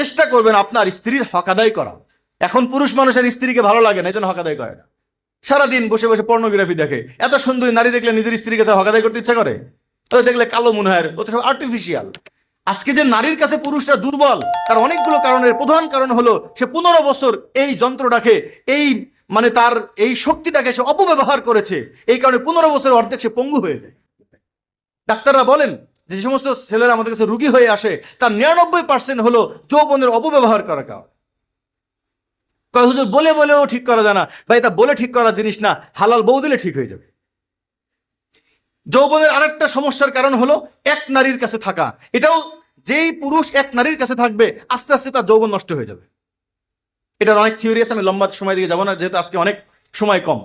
চেষ্টা করবেন আপনার স্ত্রীর হক আদায় করা। এখন পুরুষ মানুষের স্ত্রীকে ভালো লাগে না, এই জন্য হক আদায় করে না। সারাদিন বসে বসে পর্নোগ্রাফি দেখে। এত সুন্দরী নারী দেখলে নিজের স্ত্রীর কাছে হক আদায় করতে ইচ্ছা করে? তো দেখলে কালো মনে হয়, ও তো সব আর্টিফিশিয়াল। আজকে যে নারীর কাছে পুরুষরা দুর্বল, তার অনেকগুলো কারণের প্রধান কারণ হলো সে 15 বছর এই যন্ত্রটাকে, এই মানে তার এই শক্তিটাকে সে অপব্যবহার করেছে। এই কারণে 15 বছর অর্ধেক সে পঙ্গু হয়ে যায়। ডাক্তাররা বলেন যে সমস্ত ছেলেরা আমাদের কাছে রুগী হয়ে আসে, তার 99% হলো যৌবনের অপব্যবহার করার কারণ। হুজুর বলে বলেও ঠিক করা যায় না। ভাই, তা বলে ঠিক করার জিনিস না, হালাল বউ দিলে ঠিক হয়ে যাবে। যৌবনের আরেকটা সমস্যার কারণ হলো এক নারীর কাছে থাকা। এটাও, যেই পুরুষ এক নারীর কাছে থাকবে আস্তে আস্তে তার যৌবন নষ্ট হয়ে যাবে। এটার অনেক থিওরি আছে, আমি লম্বা সময় দিকে যাবো না, যেহেতু আজকে অনেক সময় কম।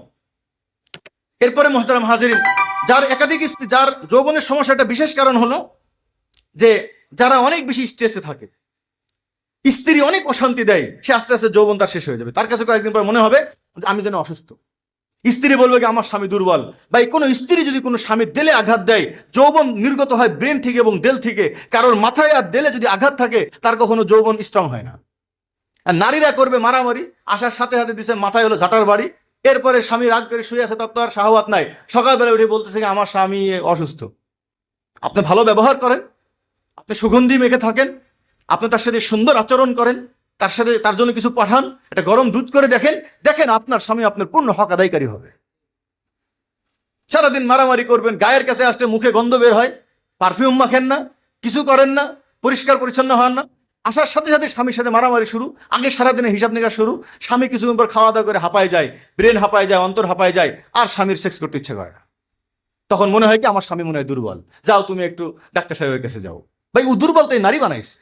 এরপরে মুহতারাম হাজিরিন, যার একাধিক স্ত্রী, যার যৌবনের সমস্যাটা বিশেষ কারণ হলো যে যারা অনেক বেশি স্ট্রেসে থাকে, স্ত্রী অনেক অশান্তি দেয়, সে আস্তে আস্তে যৌবন তার শেষ হয়ে যাবে। তার কাছে কয়েকদিন পর মনে হবে যে আমি যেন অসুস্থ। স্ত্রী বলবে কি আমার স্বামী দুর্বল। ভাই, কোনো স্ত্রী যদি কোনো স্বামীর দেলে আঘাত দেয়, যৌবন নির্গত হয় ব্রেন থেকে এবং দেল থেকে। কারোর মাথায় আর দেলে যদি আঘাত থাকে, তার কখনো যৌবন স্ট্রং হয় না। আর নারীরা করবে মারামারি, আসার সাথে সাথে দিছে মাথায় হলো ঝাঁটার বাড়ি। এরপরে স্বামী রাগ করে শুয়ে আছে, তার তো আর শাহওয়াত নাই। সকালবেলা উঠে বলতেছে কি আমার স্বামী অসুস্থ। আপনি ভালো ব্যবহার করেন, আপনি সুগন্ধি মেখে থাকেন, আপনি তার সাথে সুন্দর আচরণ করেন, তার সাথে তার জন্য কিছু পাঠান, একটা গরম দুধ করে দেখেন, দেখেন আপনার স্বামী আপনার পূর্ণ হক আদায়কারী হবে। সারাদিন মারামারি করবেন, গায়ের কাছে আসলে মুখে গন্ধ বের হয়, পারফিউম মাখেন না, কিছু করেন না, পরিষ্কার পরিচ্ছন্ন হন না। আসার সাথে সাথে স্বামীর সাথে মারামারি শুরু। আগে সারাদিনের হিসাব নিকাশ শুরু। স্বামী কিছুদিন পর খাওয়া দাওয়া করে হাঁপায় যায়, ব্রেন হাঁপায় যায়, অন্তর হাঁপায় যায়, আর স্বামীর সেক্স করতে ইচ্ছে করে না। তখন মনে হয় কি আমার স্বামী মনে হয় দুর্বল, যাও তুমি একটু ডাক্তার সাহেবের কাছে যাও। ভাই, ও দুর্বল তো এই নারী বানাইছে।